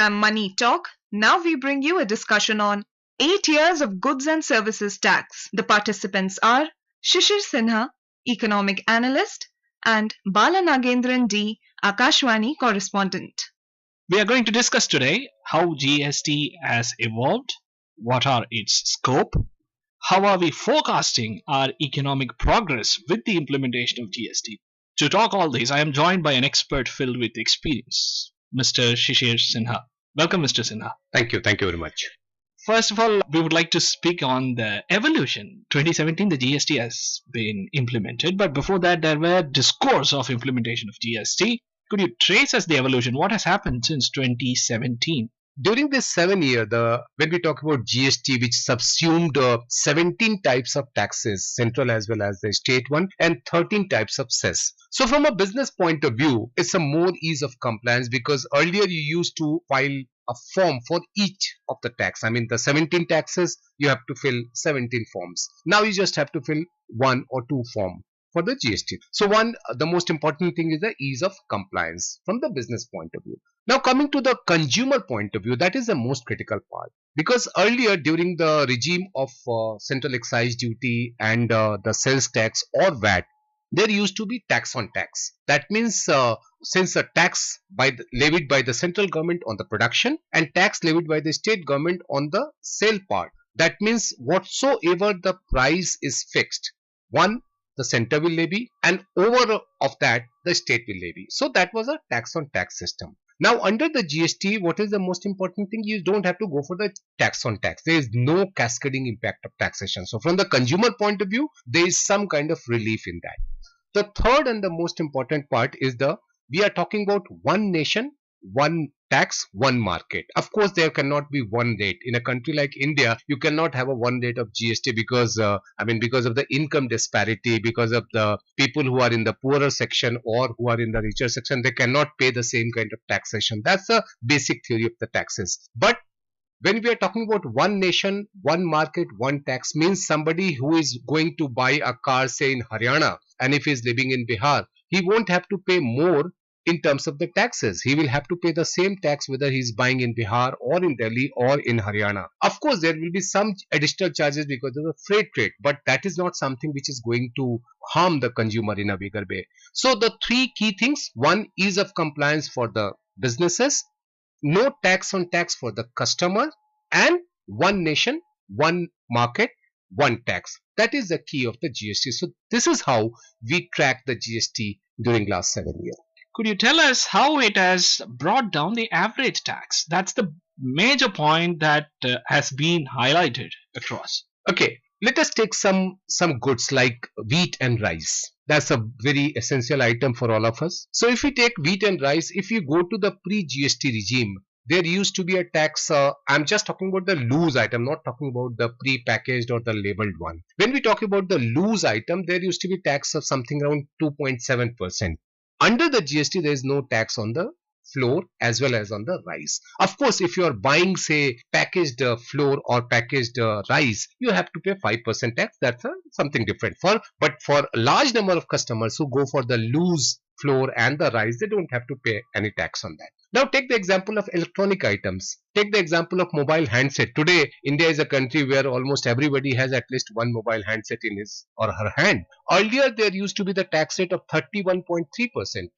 program Money Talk, now we bring you a discussion on 8 years of goods and services tax. The participants are Shishir Sinha, Economic Analyst, and Balanagendran D, Akashvani Correspondent. We are going to discuss today how GST has evolved, what are its scope, how are we forecasting our economic progress with the implementation of GST. To talk all this, I am joined by an expert filled with experience, Mr. Shishir Sinha. Welcome, Mr. Sinha. Thank you very much. First of all, we would like to speak on the evolution. 2017, the GST has been implemented, but before that, there were discourse of implementation of GST. Could you trace us the evolution? What has happened since 2017? During this 7 year, when we talk about GST, which subsumed 17 types of taxes, central as well as the state one, and 13 types of cess. So from a business point of view, it's a more ease of compliance because earlier you used to file a form for each of the tax. I mean, the 17 taxes, you have to fill 17 forms. Now you just have to fill 1 or 2 forms for the GST. So the most important thing is the ease of compliance from the business point of view. Now coming to the consumer point of view, that is the most critical part. Because earlier during the regime of central excise duty and the sales tax or VAT, there used to be tax on tax. That means since a tax levied by the central government on the production and tax levied by the state government on the sale part. That means whatsoever the price is fixed, the center will levy, and over of that the state will levy. So that was a tax on tax system. Now under the GST, what is the most important thing? You don't have to go for the tax on tax. There is no cascading impact of taxation. So from the consumer point of view, there is some kind of relief in that. The third and the most important part is we are talking about one nation, one tax, one market. Of course, there cannot be one rate. In a country like India, you cannot have a one rate of GST because of the income disparity, because of the people who are in the poorer section or who are in the richer section, they cannot pay the same kind of taxation. That's the basic theory of the taxes. But when we are talking about one nation, one market, one tax, means somebody who is going to buy a car, say in Haryana, and if he is living in Bihar, he won't have to pay more in terms of the taxes. He will have to pay the same tax whether he is buying in Bihar or in Delhi or in Haryana. Of course, there will be some additional charges because of the freight rate, but that is not something which is going to harm the consumer in a bigger way. So the three key things: one, ease of compliance for the businesses, no tax on tax for the customer, and one nation, one market, one tax. That is the key of the GST. So this is how we track the GST during last 7 years. Could you tell us how it has brought down the average tax? That's the major point that has been highlighted across. Okay, let us take some goods like wheat and rice. That's a very essential item for all of us. So if we take wheat and rice, if you go to the pre-GST regime, there used to be a tax. I'm just talking about the loose item, not talking about the pre-packaged or the labeled one. When we talk about the loose item, there used to be tax of something around 2.7%. Under the GST, there is no tax on the flour as well as on the rice. Of course, if you are buying, say, packaged flour or packaged rice, you have to pay 5% tax. That's something different. But for a large number of customers who go for the loose flour and the rice, they don't have to pay any tax on that. Now take the example of electronic items. Take the example of mobile handset. Today, India is a country where almost everybody has at least one mobile handset in his or her hand. Earlier, there used to be the tax rate of 31.3%.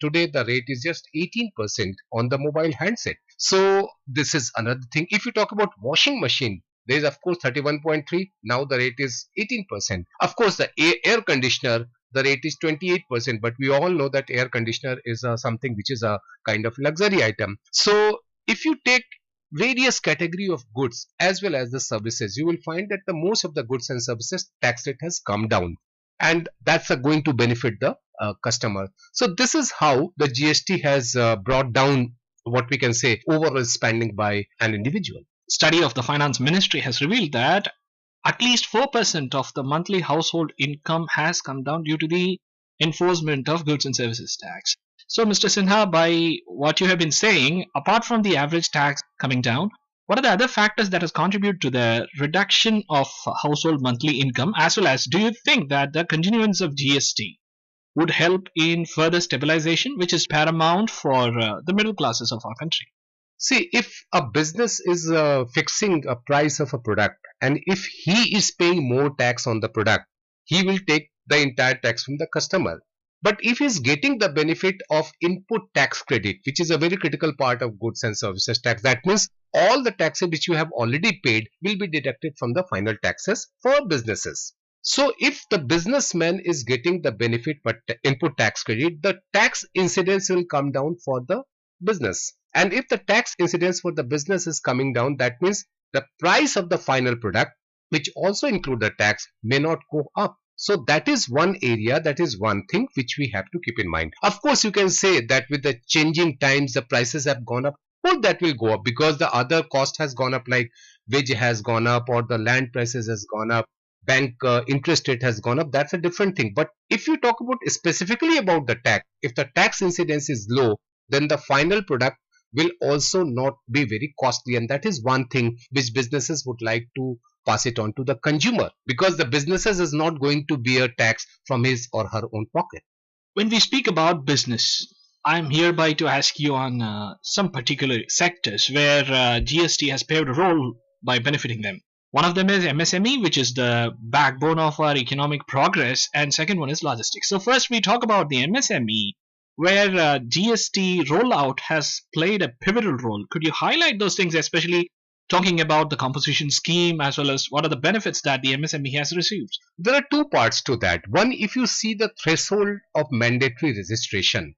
Today, the rate is just 18% on the mobile handset. So this is another thing. If you talk about washing machine, there is of course 31.3. Now the rate is 18%. Of course, the air conditioner, the rate is 28%, but we all know that air conditioner is something which is a kind of luxury item. So if you take various category of goods as well as the services, you will find that the most of the goods and services tax rate has come down, and that's going to benefit the customer. So this is how the GST has brought down what we can say overall spending by an individual. Study of the Finance Ministry has revealed that at least 4% of the monthly household income has come down due to the enforcement of goods and services tax. So, Mr. Sinha, by what you have been saying, apart from the average tax coming down, what are the other factors that has contributed to the reduction of household monthly income, as well as do you think that the continuance of GST would help in further stabilization, which is paramount for the middle classes of our country? See, if a business is fixing a price of a product and if he is paying more tax on the product, he will take the entire tax from the customer. But if he is getting the benefit of input tax credit, which is a very critical part of goods and services tax, that means all the taxes which you have already paid will be deducted from the final taxes for businesses. So if the businessman is getting the benefit but input tax credit, the tax incidence will come down for the business. And if the tax incidence for the business is coming down, that means the price of the final product, which also include the tax, may not go up. So that is one area, that is one thing which we have to keep in mind. Of course, you can say that with the changing times, the prices have gone up. Well, that will go up because the other cost has gone up, like wage has gone up or the land prices has gone up, bank interest rate has gone up. That's a different thing. But if you talk about specifically about the tax, if the tax incidence is low, then the final product will also not be very costly, and that is one thing which businesses would like to pass it on to the consumer, because the businesses is not going to bear tax from his or her own pocket. When we speak about business, I'm hereby to ask you on some particular sectors where GST has played a role by benefiting them. One of them is MSME, which is the backbone of our economic progress, and second one is logistics. So first we talk about the MSME, where GST rollout has played a pivotal role. Could you highlight those things, especially talking about the composition scheme as well as what are the benefits that the MSME has received? There are two parts to that. One, if you see the threshold of mandatory registration.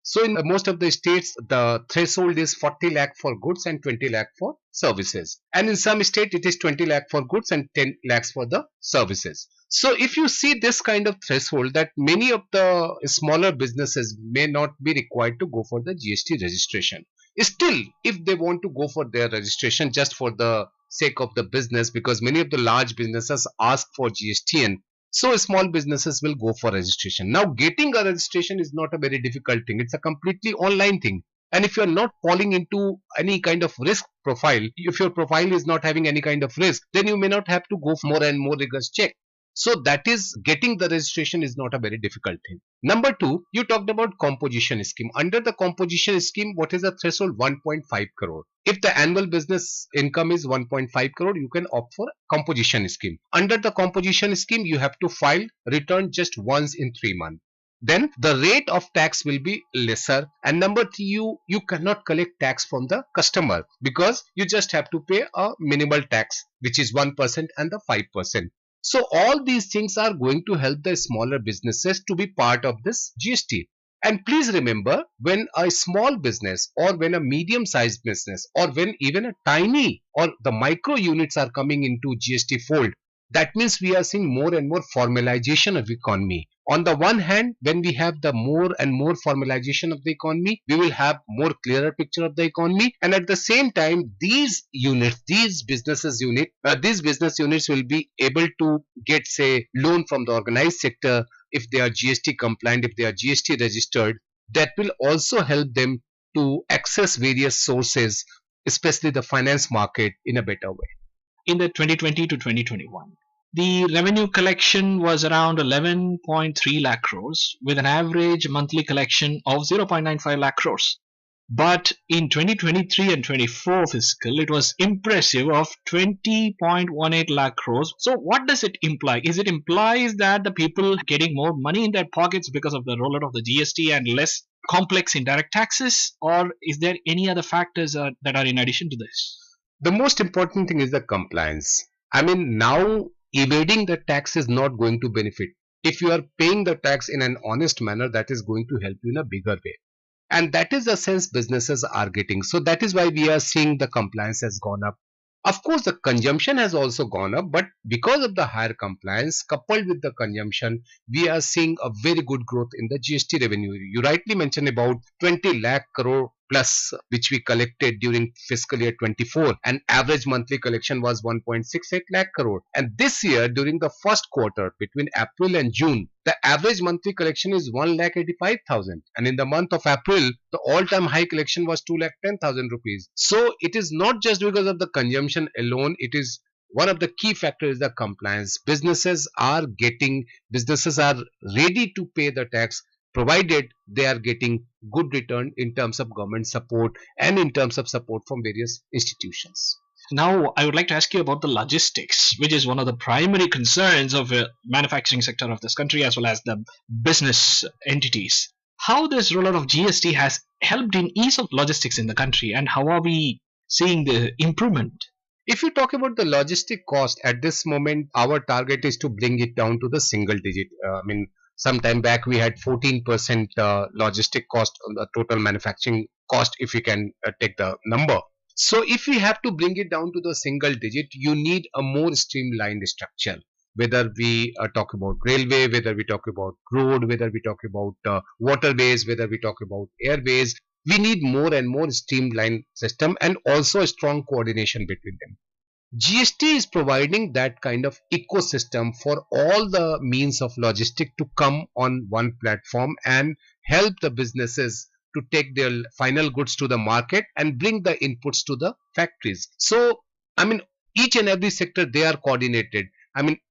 So in most of the states, the threshold is 40 lakh for goods and 20 lakh for services. And in some state, it is 20 lakh for goods and 10 lakhs for the services. So if you see this kind of threshold, that many of the smaller businesses may not be required to go for the GST registration. Still, if they want to go for their registration just for the sake of the business, because many of the large businesses ask for GSTN, so small businesses will go for registration. Now, getting a registration is not a very difficult thing. It's a completely online thing. And if you're not falling into any kind of risk profile, if your profile is not having any kind of risk, then you may not have to go for more and more rigorous check. So that is, getting the registration is not a very difficult thing. Number two, you talked about composition scheme. Under the composition scheme, what is the threshold? 1.5 crore. If the annual business income is 1.5 crore, you can opt for composition scheme. Under the composition scheme, you have to file return just once in 3 months. Then the rate of tax will be lesser. And number three, you cannot collect tax from the customer because you just have to pay a minimal tax, which is 1% and the 5%. So all these things are going to help the smaller businesses to be part of this GST. And please remember, when a small business or when a medium-sized business or when even a tiny or the micro units are coming into GST fold, that means we are seeing more and more formalization of economy. On the one hand, when we have the more and more formalization of the economy, we will have more clearer picture of the economy. And at the same time, these units, these business units will be able to get, say, loan from the organized sector if they are GST compliant, if they are GST registered. That will also help them to access various sources, especially the finance market, in a better way. In the 2020 to 2021, the revenue collection was around 11.3 lakh crores with an average monthly collection of 0.95 lakh crores. But in 2023 and 24 fiscal, it was impressive of 20.18 lakh crores. So what does it imply? Is it implies that the people getting more money in their pockets because of the rollout of the GST and less complex indirect taxes? Or is there any other factors that are in addition to this? The most important thing is the compliance. I mean, now evading the tax is not going to benefit. If you are paying the tax in an honest manner, that is going to help you in a bigger way. And that is the sense businesses are getting. So that is why we are seeing the compliance has gone up. Of course, the consumption has also gone up, but because of the higher compliance coupled with the consumption, we are seeing a very good growth in the GST revenue. You rightly mentioned about 20 lakh crore plus, which we collected during fiscal year 24, and average monthly collection was 1.68 lakh crore. And this year, during the first quarter, between April and June, the average monthly collection is 1,85,000. And in the month of April, the all-time high collection was 2,10,000 rupees. So it is not just because of the consumption alone, it is one of the key factors is the compliance. Businesses are ready to pay the tax provided they are getting good return in terms of government support and in terms of support from various institutions. Now, I would like to ask you about the logistics, which is one of the primary concerns of the manufacturing sector of this country as well as the business entities. How this rollout of GST has helped in ease of logistics in the country, and how are we seeing the improvement? If you talk about the logistic cost, at this moment, our target is to bring it down to the single digit. Some time back we had 14% logistic cost on the total manufacturing cost, if you can take the number. So if we have to bring it down to the single digit, you need a more streamlined structure. Whether we talk about railway, whether we talk about road, whether we talk about waterways, whether we talk about airways, we need more and more streamlined system and also a strong coordination between them. GST is providing that kind of ecosystem for all the means of logistic to come on one platform and help the businesses to take their final goods to the market and bring the inputs to the factories. So, each and every sector, they are coordinated.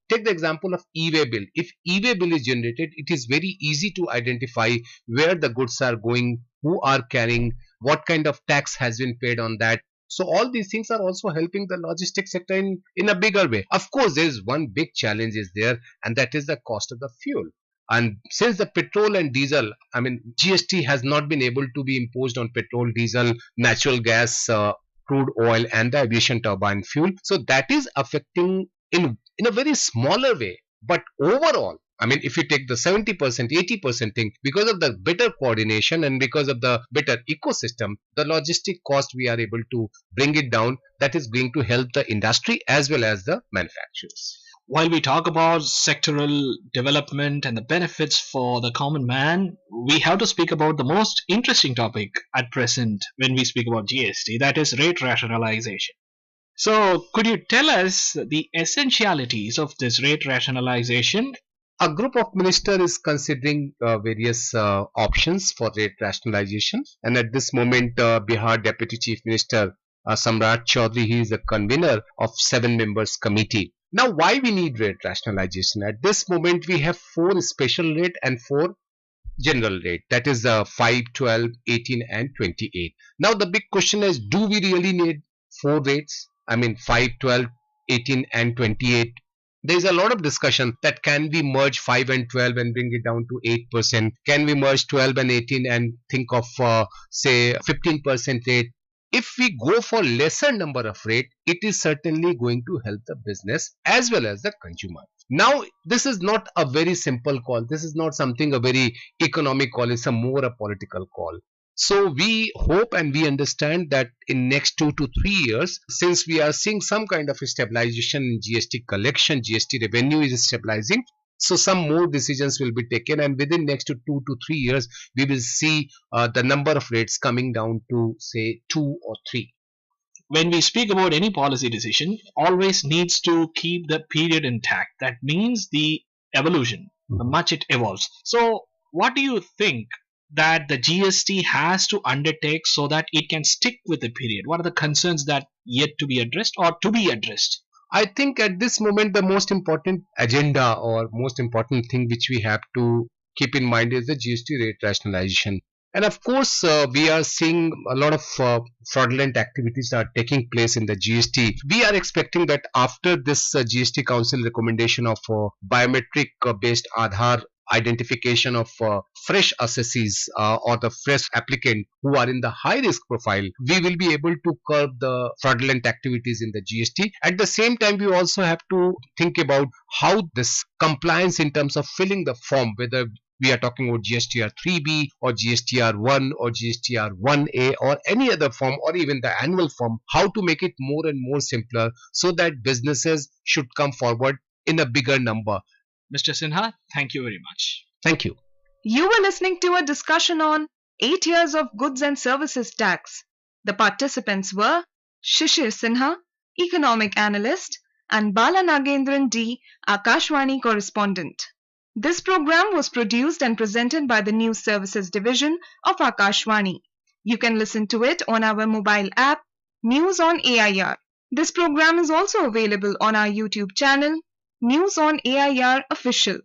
Take the example of e-way bill. If e-way bill is generated, it is very easy to identify where the goods are going, who are carrying, what kind of tax has been paid on that. So all these things are also helping the logistics sector in a bigger way. Of course, there is one big challenge is there, and that is the cost of the fuel. And since the petrol and diesel, GST has not been able to be imposed on petrol, diesel, natural gas, crude oil, and the aviation turbine fuel. So that is affecting in a very smaller way. But overall, if you take the 70%, 80% thing, because of the better coordination and because of the better ecosystem, the logistic cost, we are able to bring it down. That is going to help the industry as well as the manufacturers. While we talk about sectoral development and the benefits for the common man, we have to speak about the most interesting topic at present when we speak about GST, that is rate rationalization. So, could you tell us the essentialities of this rate rationalization? A group of ministers is considering various options for rate rationalization, and at this moment, Bihar Deputy Chief Minister Samrat Chaudhary, he is the convener of 7 members committee. Now, why we need rate rationalization? At this moment, we have 4 special rate and 4 general rate. That is 5, 12, 18 and 28. Now, the big question is, do we really need 4 rates? 5, 12, 18 and 28. There is a lot of discussion that can we merge 5 and 12 and bring it down to 8%? Can we merge 12 and 18 and think of say 15% rate? If we go for lesser number of rate, it is certainly going to help the business as well as the consumer. Now, this is not a very simple call. This is not something a very economic call. It's a more a political call. So we hope and we understand that in next 2 to 3 years, since we are seeing some kind of a stabilization in GST collection, GST revenue is stabilizing. So some more decisions will be taken, and within next 2 to 3 years, we will see the number of rates coming down to say 2 or 3. When we speak about any policy decision, always needs to keep the period intact. That means the evolution, how much it evolves. So what do you think that the GST has to undertake so that it can stick with the period? What are the concerns that yet to be addressed or to be addressed? I think at this moment the most important agenda or most important thing which we have to keep in mind is the GST rate rationalization. And of course, we are seeing a lot of fraudulent activities are taking place in the GST. We are expecting that after this GST Council recommendation of biometric based Aadhaar identification of fresh assessees or the fresh applicant who are in the high risk profile, we will be able to curb the fraudulent activities in the GST. At the same time, we also have to think about how this compliance in terms of filling the form, whether we are talking about GSTR 3B or GSTR 1 or GSTR 1A or any other form or even the annual form, how to make it more and more simpler so that businesses should come forward in a bigger number. Mr. Sinha, thank you very much. Thank you. You were listening to a discussion on 8 years of goods and services tax. The participants were Shishir Sinha, Economic Analyst, and Balanagendran D, Akashvani Correspondent. This program was produced and presented by the News Services Division of Akashvani. You can listen to it on our mobile app, News on AIR. This program is also available on our YouTube channel, News on AIR Official.